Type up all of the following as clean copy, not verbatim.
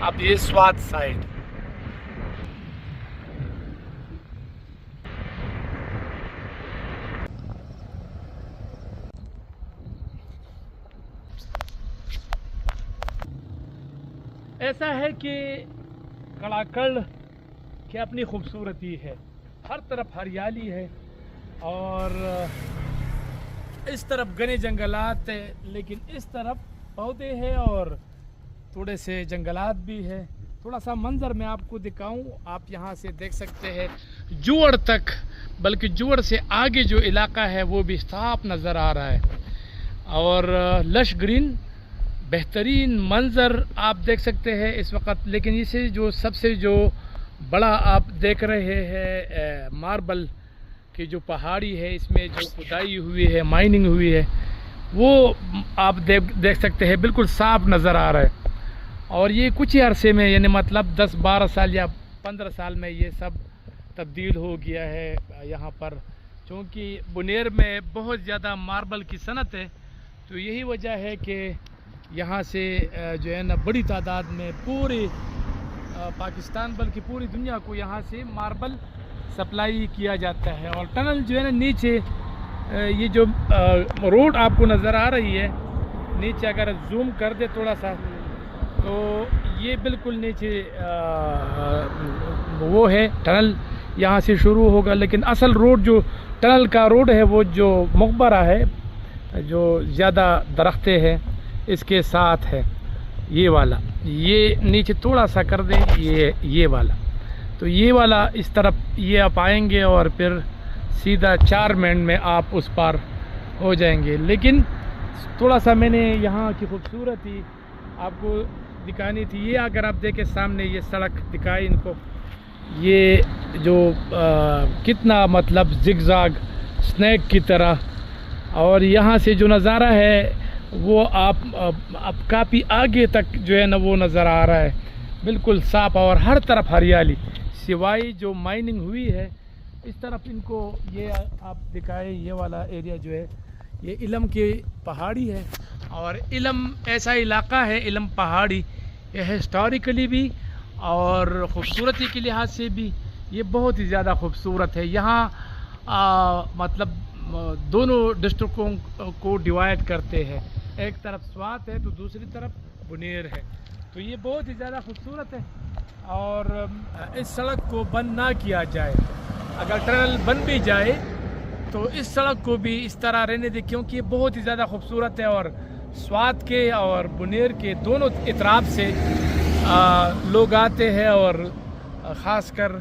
اب یہ سوات سائڈ. ایسا ہے کہ کڑاکڑ کی اپنی خوبصورتی ہے، ہر طرف ہریالی ہے اور اس طرف گھنے جنگلات ہے، لیکن اس طرف پودے ہیں اور تھوڑے سے جنگلات بھی ہے. تھوڑا سا منظر میں آپ کو دکھاؤں. آپ یہاں سے دیکھ سکتے ہیں جوڑ تک، بلکہ جوڑ سے آگے جو علاقہ ہے وہ بھی صاف نظر آ رہا ہے اور لش گرین بہترین منظر آپ دیکھ سکتے ہیں اس وقت. لیکن اسے جو سب سے جو بڑا آپ دیکھ رہے ہیں ماربل کی جو پہاڑی ہے، اس میں جو کھدائی ہوئی ہے، مائننگ ہوئی ہے، وہ آپ دیکھ سکتے ہیں بالکل صاف نظر آ رہا ہے. اور یہ کچھ ہی عرصے میں، یعنی مطلب 10-12 سال یا 15 سال میں یہ سب تبدیل ہو گیا ہے یہاں پر، چونکہ بنیر میں بہت زیادہ ماربل کی صنعت ہے. تو یہی وجہ ہے کہ یہاں سے جو ہے نا بڑی تعداد میں پورے پاکستان بلکہ پوری دنیا کو یہاں سے ماربل سپلائی کیا جاتا ہے. اور ٹنل جو ہے نا نیچے، یہ جو روڈ آپ کو نظر آ رہی ہے نیچے، اگر زوم کر دے تھوڑا سا تو یہ بالکل نیچے وہ ہے ٹنل، یہاں سے شروع ہوگا. لیکن اصل روڈ جو ٹنل کا روڈ ہے وہ جو مقبرہ ہے، جو زیادہ درختیں ہیں اس کے ساتھ ہے، یہ والا. یہ نیچے تھوڑا سا کر دیں، یہ والا. تو یہ والا اس طرف یہ آپ آئیں گے اور پھر سیدھا 4 منٹ میں آپ اس پار ہو جائیں گے. لیکن تھوڑا سا میں نے یہاں کی خوبصورتی آپ کو دکھانی تھی. یہ اگر آپ دیکھیں سامنے یہ سڑک دکھائی ان کو، یہ جو کتنا مطلب زگزاگ سنیک کی طرح، اور یہاں سے جو نظارہ ہے وہ آپ کافی آگے تک جو ہے نا وہ نظر آ رہا ہے بالکل صاف، اور ہر طرف ہریالی سوائے جو مائننگ ہوئی ہے. اس طرف ان کو یہ آپ دکھائیں، یہ والا ایریا جو ہے یہ علم کی پہاڑی ہے. اور علم ایسا علاقہ ہے، علم پہاڑی، یہ ہسٹوریکلی بھی اور خوبصورتی کے لحاظ سے بھی یہ بہت ہی زیادہ خوبصورت ہے. یہاں مطلب دونوں ڈسٹرکوں کو ڈیوائڈ کرتے ہیں، ایک طرف سوات ہے تو دوسری طرف بنیر ہے. تو یہ بہت ہی زیادہ خوبصورت ہے. اور اس سڑک کو بند نہ کیا جائے، اگر ٹنل بند بھی جائے تو اس سڑک کو بھی اس طرح رہنے دے، کیونکہ یہ بہت ہی زیادہ خوبصورت ہے. اور سوات کے اور بنیر کے دونوں اطراف سے لوگ آتے ہیں، اور خاص کر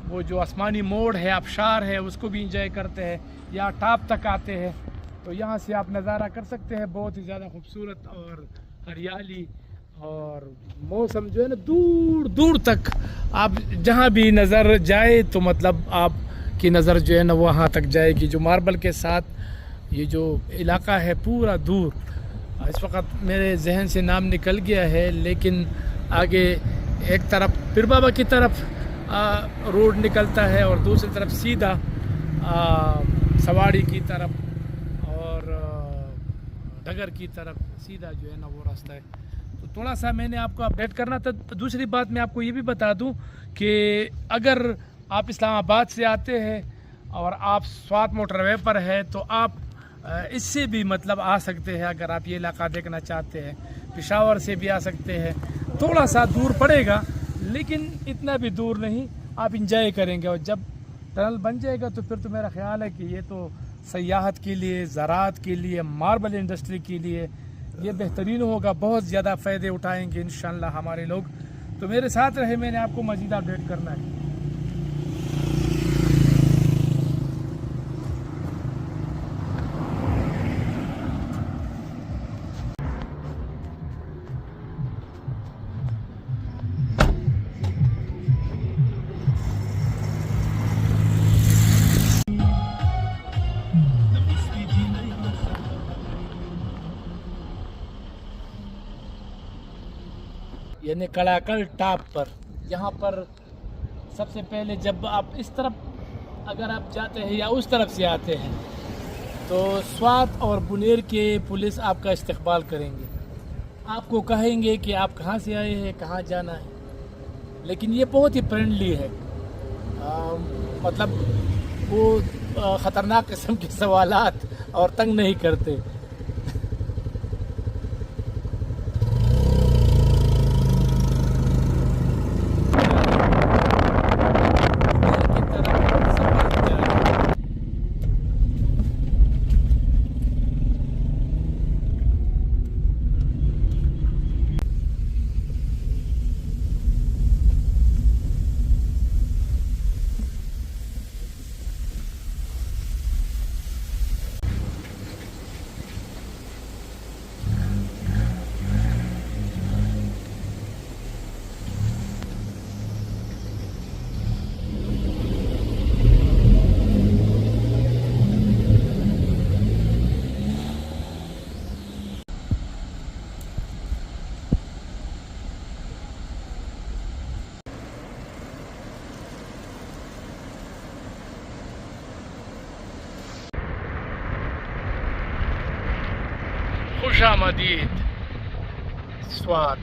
وہ جو آسمانی موڑ ہے، آبشار ہے، اس کو بھی انجوائے کرتے ہیں، یا ٹاپ تک آتے ہیں. تو یہاں سے آپ نظارہ کر سکتے ہیں، بہت ہی زیادہ خوبصورت اور ہریالی، اور موسم جو ہے نا دور دور تک آپ جہاں بھی نظر جائے تو مطلب آپ کی نظر جو ہے نا وہاں تک جائے گی. جو ماربل کے ساتھ یہ جو علاقہ ہے پورا دور، اس وقت میرے ذہن سے نام نکل گیا ہے، لیکن آگے ایک طرف پیر بابا کی طرف روڈ نکلتا ہے اور دوسری طرف سیدھا سواڑی کی طرف اور ڈگر کی طرف سیدھا جو ہے نا وہ راستہ ہے. تو تھوڑا سا میں نے آپ کو اپڈیٹ کرنا تھا. دوسری بات میں آپ کو یہ بھی بتا دوں کہ اگر آپ اسلام آباد سے آتے ہیں اور آپ سوات موٹر وے پر ہے تو آپ اس سے بھی مطلب آ سکتے ہیں. اگر آپ یہ علاقہ دیکھنا چاہتے ہیں پشاور سے بھی آ سکتے ہیں. تھوڑا سا دور پڑے گا لیکن اتنا بھی دور نہیں، آپ انجوائے کریں گے. اور جب ٹنل بن جائے گا تو پھر تو میرا خیال ہے کہ یہ تو سیاحت کے لیے، زراعت کے لیے، ماربل انڈسٹری کے لیے یہ بہترین ہوگا. بہت زیادہ فائدے اٹھائیں گے انشاءاللہ ہمارے لوگ. تو میرے ساتھ رہے، میں نے آپ کو مزید اپڈیٹ کرنا ہے. یعنی کڑاکڑ ٹاپ پر، یہاں پر سب سے پہلے جب آپ اس طرف اگر آپ جاتے ہیں یا اس طرف سے آتے ہیں تو سوات اور بنیر کے پولیس آپ کا استقبال کریں گے. آپ کو کہیں گے کہ آپ کہاں سے آئے ہیں, کہاں جانا ہے, لیکن یہ بہت ہی فرینڈلی ہے. مطلب وہ خطرناک قسم کے سوالات اور تنگ نہیں کرتے. خوش آمدید سوات.